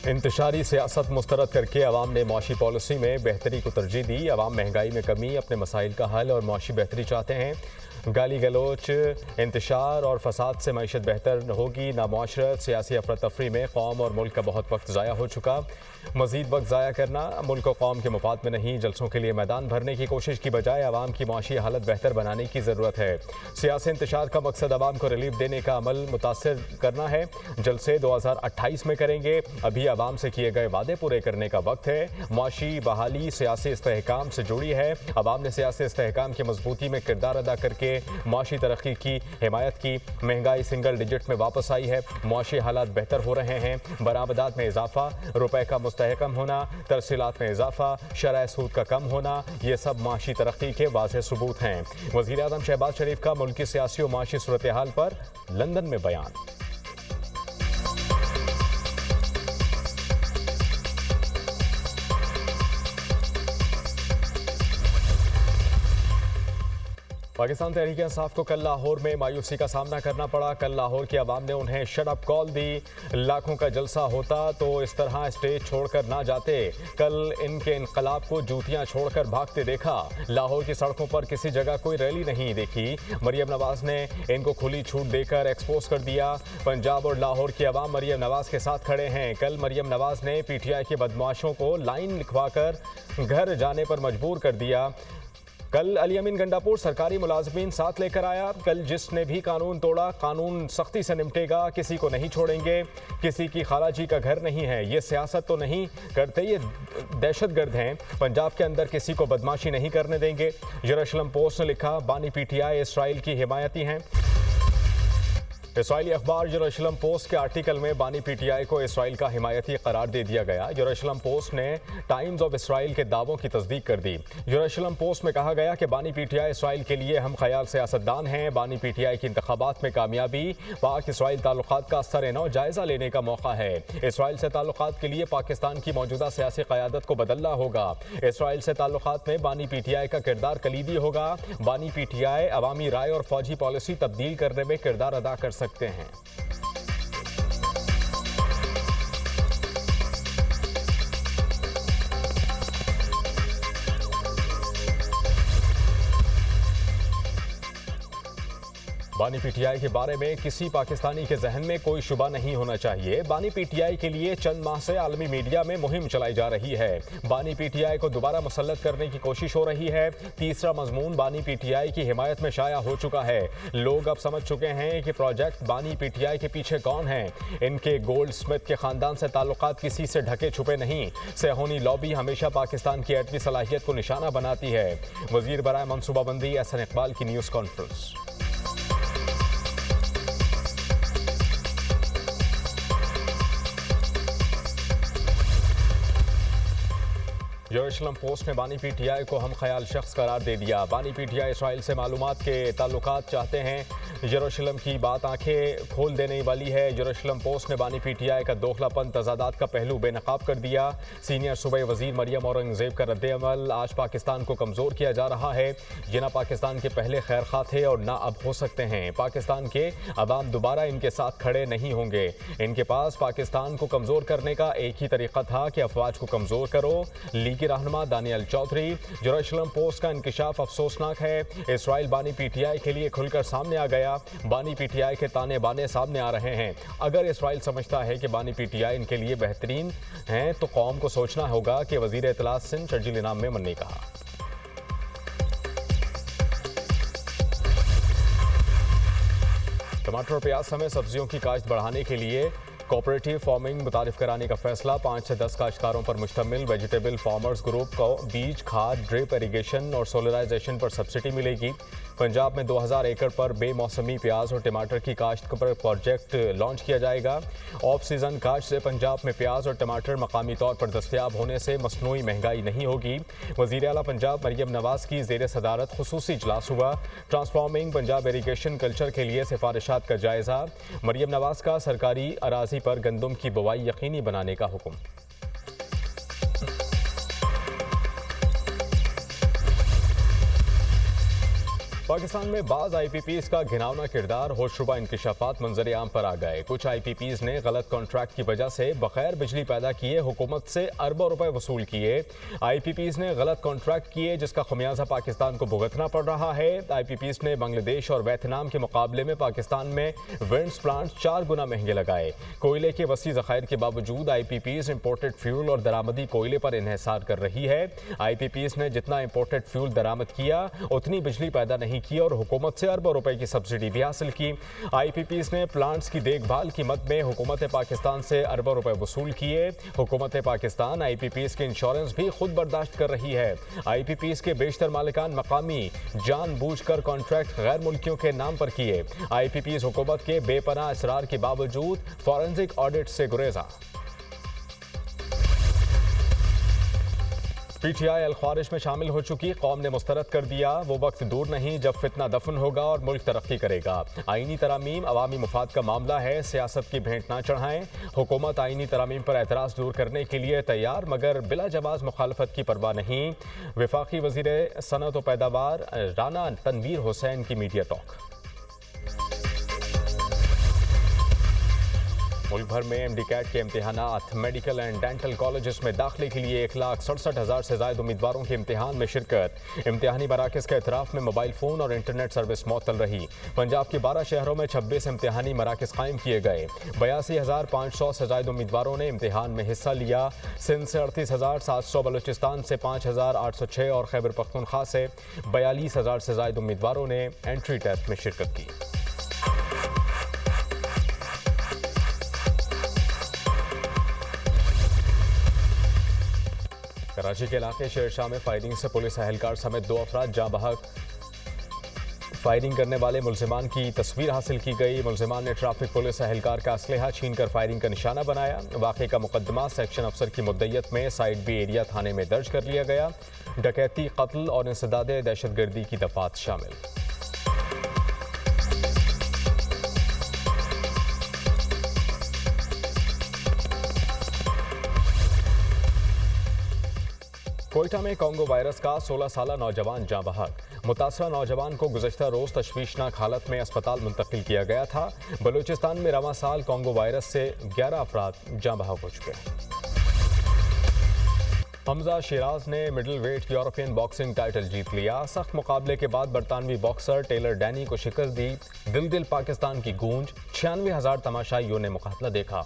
इंतशारी सियासत मुस्तरद करके अवाम ने मुआशी पॉलिसी में बेहतरी को तरजीह दी। अवाम महंगाई में कमी, अपने मसाइल का हल और मुआशी बेहतरी चाहते हैं। गाली गलोच, इंतशार और फसाद से मईशत बेहतर होगी ना मुआशरत। सियासी अफरा तफरी में कौम और मुल्क का बहुत वक्त ज़ाया हो चुका। मजीद वक्त ज़ाया करना मुल्क और कौम के मुफाद में नहीं। जलसों के लिए मैदान भरने की कोशिश की बजाय आवाम की मुआशी हालत बेहतर बनाने की ज़रूरत है। सियासी इंतशार का मकसद आवाम को रिलीफ देने का अमल मुतासर करना है। जलसे 2028 में करेंगे। अभी आवाम से किए गए वादे पूरे करने का वक्त है। मुआशी बहाली सियासी इस्तेहकाम से जुड़ी है। आवाम ने सियासी इस्तेहकाम की मजबूती में किरदार अदा करके मुआशी तरक्की की हिमायत की। महंगाई सिंगल डिजिट में वापस आई है। मुआशी हालात बेहतर हो रहे हैं। बरामदात में इजाफा, रुपए का मुस्तहकम होना, तरसीलात में इजाफा, शरह सूद का कम होना, ये सब मुआशी तरक्की के वाज़ेह सबूत हैं। वज़ीर आज़म शहबाज शरीफ का मुल्की सियासी और मुआशी सूरत हाल पर लंदन में बयान। पाकिस्तान तहरीक इंसाफ को कल लाहौर में मायूसी का सामना करना पड़ा। कल लाहौर की आवाम ने उन्हें शट अप कॉल दी। लाखों का जलसा होता तो इस तरह स्टेज छोड़कर ना जाते। कल इनके इनकलाब को जूतियां छोड़कर भागते देखा। लाहौर की सड़कों पर किसी जगह कोई रैली नहीं देखी। मरियम नवाज ने इनको खुली छूट देकर एक्सपोज कर दिया। पंजाब और लाहौर की आवाम मरियम नवाज के साथ खड़े हैं। कल मरियम नवाज ने पीटीआई के बदमाशों को लाइन लिखवाकर घर जाने पर मजबूर कर दिया। कल अली अमीन गंडापुर सरकारी मुलाजमीन साथ लेकर आया। कल जिसने भी कानून तोड़ा, कानून सख्ती से निपटेगा, किसी को नहीं छोड़ेंगे। किसी की खालाजी का घर नहीं है। ये सियासत तो नहीं करते, ये दहशतगर्द हैं। पंजाब के अंदर किसी को बदमाशी नहीं करने देंगे। यरूशलेम पोस्ट ने लिखा, बानी पीटीआई इसराइल की हिमायती हैं। इसराइली अखबार यरूशलेम पोस्ट के आर्टिकल में बानी पीटीआई को इसराइल का हिमायती करार दे दिया गया। यरूशलेम पोस्ट ने टाइम्स ऑफ इसराइल के दावों की तस्दीक कर दी। यरूशलेम पोस्ट में कहा गया कि बानी पीटीआई इसराइल के लिए हम ख्याल सियासतदान हैं। बानी पीटीआई की इंतखाबात में कामयाबी पाक इसराइल ताल्लुकात का असर-ए-नौ जायजा लेने का मौका है। इसराइल से ताल्लुकात के लिए पाकिस्तान की मौजूदा सियासी क़यादत को बदलना होगा। इसराइल से ताल्लुकात में बानी पीटीआई का किरदार कलीदी होगा। बानी पीटीआई अवामी राय और फौजी पॉलिसी तब्दील करने में किरदार अदा कर सकते हैं। बानी पीटीआई के बारे में किसी पाकिस्तानी के जहन में कोई शुबा नहीं होना चाहिए। बानी पीटीआई के लिए चंद माह से आलमी मीडिया में मुहिम चलाई जा रही है। बानी पीटीआई को दोबारा मुसल्लत करने की कोशिश हो रही है। तीसरा मजमून बानी पीटीआई की हिमायत में शाया हो चुका है। लोग अब समझ चुके हैं कि प्रोजेक्ट बानी पीटीआई के पीछे कौन है। इनके गोल्ड स्मिथ के खानदान से ताल्लुकात किसी से ढके छुपे नहीं। सेहोनी लॉबी हमेशा पाकिस्तान की एटमी सलाहियत को निशाना बनाती है। वजीर बराए मनसूबाबंदी एहसन इकबाल की न्यूज़ कॉन्फ्रेंस। यरूशलेम पोस्ट ने बानी पीटीआई को हम ख्याल शख्स करार दे दिया। बानी पीटीआई इसराइल से मालूमात के ताल्लुकात चाहते हैं। यरूशलेम की बात आंखें खोल देने वाली है। यरूशलेम पोस्ट ने बानी पीटीआई का दोखलापन, तजादात का पहलू बेनकाब कर दिया। सीनियर सूबाई वजीर मरियम औरंगजेब का रद्द-ए-अमल, आज पाकिस्तान को कमज़ोर किया जा रहा है। ये ना पाकिस्तान के पहले खैर खा थे और ना अब हो सकते हैं। पाकिस्तान के अवाम दोबारा इनके साथ खड़े नहीं होंगे। इनके पास पाकिस्तान को कमज़ोर करने का एक ही तरीका था कि अफवाज को कमज़ोर करो। लीग की रहनुमा दानियल चौधरी। यरूशलेम पोस्ट का इंकिशाफ अफसोसनाक है। इसराइल बानी पीटीआई के लिए खुलकर सामने आ गया। बानी पीटीआई के ताने बाने सामने आ रहे हैं। अगर इसराइल समझता है कि बानी पीटीआई इनके लिए बेहतरीन हैं तो कौम को सोचना होगा कि वजीर इत्तलात सिंध शर्जील इनाम मेमन ने कहा। टमाटर और प्याज समेत सब्जियों की काश्त बढ़ाने के लिए कोऑपरेटिव फार्मिंग मुतारिफ कराने का फैसला। 5 से 10 काश्तकारों पर मुश्तमिल वेजिटेबल फार्मर्स ग्रुप को बीज, खाद, ड्रिप इरिगेशन और सोलराइजेशन पर सब्सिडी मिलेगी। पंजाब में 2000 एकड़ पर बेमौसमी प्याज और टमाटर की काश्त पर प्रोजेक्ट लॉन्च किया जाएगा। ऑफ सीज़न काश्त से पंजाब में प्याज और टमाटर मकामी तौर पर दस्तयाब होने से मसनूई महंगाई नहीं होगी। वज़ीर आला पंजाब मरियम नवाज की ज़ेर सदारत खुसूसी इजलास हुआ। ट्रांसफॉर्मिंग पंजाब इरिगेशन कल्चर के लिए सिफारिशात का जायज़ा। मरियम नवाज का सरकारी अराजी पर गंदम की बुवाई यकीनी बनाने का हुक्म। पाकिस्तान में बाज IPPs का घिनौना किरदार होशरुबा इंकशाफात मंजर आम पर आ गए। कुछ IPPs ने गलत कॉन्ट्रैक्ट की वजह से बगैर बिजली पैदा किए हुकूमत से अरबों रुपए वसूल किए। IPPs ने गलत कॉन्ट्रैक्ट किए जिसका खमियाजा पाकिस्तान को भुगतना पड़ रहा है। IPPs ने बांग्लादेश और वियतनाम के मुकाबले में पाकिस्तान में विंड्स प्लांट 4 गुना महंगे लगाए। कोयले के वसी ज़खायर के बावजूद IPPs इंपोर्टेड फ्यूल और दरामदी कोयले पर इन्हिसार कर रही है। IPPs ने जितना इंपोर्टेड फ्यूल दरामद किया उतनी बिजली पैदा नहीं की और हुकूमत से अरबों रुपए की सब्सिडी भी हासिल की। IPPs ने प्लांट्स की देखभाल की मद में हुकूमत पाकिस्तान से अरबों रुपए वसूल किए। हुकूमत पाकिस्तान IPPs के इंश्योरेंस भी खुद बर्दाश्त कर रही है। IPPs के बेशतर मालिकान मकामी जानबूझकर कॉन्ट्रैक्ट गैर मुल्कियों के नाम पर किए। IPPs हुकूमत के बेपनाह इसरार के बावजूद फॉरेंसिक ऑडिट से गुरेजा। PTI अल-ख्वारिज में शामिल हो चुकी कौम ने मुस्तरद कर दिया। वो वक्त दूर नहीं जब फितना दफन होगा और मुल्क तरक्की करेगा। आईनी तरामीम अवामी मुफाद का मामला है, सियासत की भेंट ना चढ़ाएं। हुकूमत आईनी तरामीम पर एतराज़ दूर करने के लिए तैयार मगर बिला जवाज़ मुखालफत की परवाह नहीं। वफाकी वज़ीर सनअत व पैदावार राना तनवीर हुसैन की मीडिया टॉक। मुल्क भर में MD-CAT के इम्तिहानात। मेडिकल एंड डेंटल कॉलेजेस में दाखिले के लिए 1,67,000 से ज़ायद उम्मीदवारों के इम्तिहान में शिरकत। इम्तिहानी मराकज़ के इतराफ़ में मोबाइल फ़ोन और इंटरनेट सर्विस मअतल रही। पंजाब के 12 शहरों में 26 इम्तिहानी मराकज़ कायम किए गए। 82,500 से ज़ायद उम्मीदवारों ने इम्तिहान में हिस्सा लिया। सिंध से 38,700, बलूचिस्तान से 5,806 और खैबर पख्तूनख्वा से 42,000 से ज़ायद उम्मीदवारों ने एंट्री टेस्ट में शिरकत की। कराची के इलाके शेरशाह में फायरिंग से पुलिस एहलकार समेत 2 अफराद जाँ बहक। फायरिंग करने वाले मुलजिमान की तस्वीर हासिल की गई। मुलजिमान ने ट्रैफिक पुलिस एहलकार का असलहा छीनकर फायरिंग का निशाना बनाया। वाक़े का मुकदमा सेक्शन अफसर की मुद्दयत में साइड बी एरिया थाने में दर्ज कर लिया गया। डकैती, कत्ल और इंसदाद दहशतगर्दी की दफात शामिल। कोयटा में कॉन्गो वायरस का 16 साला नौजवान जाँ बहक। मुतासरा नौजवान को गुज़श्ता रोज़ तशवीशनाक हालत में अस्पताल मुंतकिल किया गया था। बलूचिस्तान में रवां साल कॉन्गो वायरस से 11 अफराद जाँ बहक हो चुके हैं। हमजा शिराज ने middleweight European boxing title जीत लिया। सख्त मुकाबले के बाद बरतानवी बॉक्सर टेलर डैनी को शिकस्त दी। दिल दिल पाकिस्तान की गूंज। 96,000 तमाशाइयों ने मुकाबला देखा।